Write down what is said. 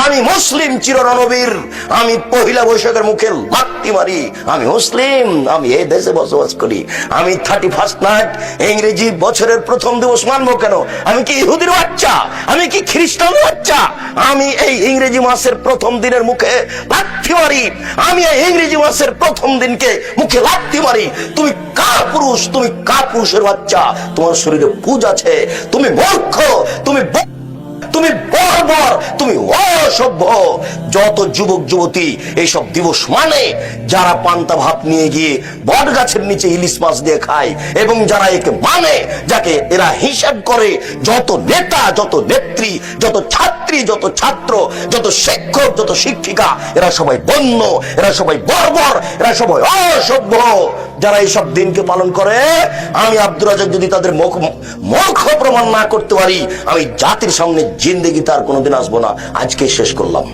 আমি মুসলিম চিররণবীর, আমি পহিলা বৈশাখের মুখে লাথি মারি, আমি মুসলিম, আমি এই দেশে বসবাস করি। আমি 31 নাইট ইংরেজি বছরের প্রথম দিবস মানবো কেন? আমি কি ইহুদির বাচ্চা? আমি কি খ্রিস্টানের বাচ্চা? আমি এই ইংরেজি মাসের প্রথম দিনের মুখে লাথি মারি, আমি এই ইংরেজি মাসের প্রথম দিনকে মুখে লাথি মারি। তুমি কার পুরুষ? তুমি কার পুরুষের বাচ্চা? তোমার শরীরে পুজ আছে, তুমি মূর্খ, তুমি বর্বর, তুমি অসভ্য। যত যুবক যুবতী এইসব দিবস মানে, যারা পান্তা ভাত নিয়ে গিয়ে বট গাছের নিচে ইলিশ মাছ দিয়ে খায়, এবং যারা একে মানে, যাকে এরা হিসাব করে, যত নেতা, যত নেত্রী, যত ছাত্রী, যত ছাত্র, যত শিক্ষক, যত শিক্ষিকা, এরা সবাই বন্য, এরা সবাই বর্বর, এরা সবাই অসভ্য। যারা এইসব দিনকে পালন করে, আমি আব্দুর রাজ্জাক যদি তাদের মূর্খ প্রমাণ না করতে পারি, আমি জাতির সামনে জিন্দেগি তার কোনোদিন আসবো না। আজকে শেষ করলাম।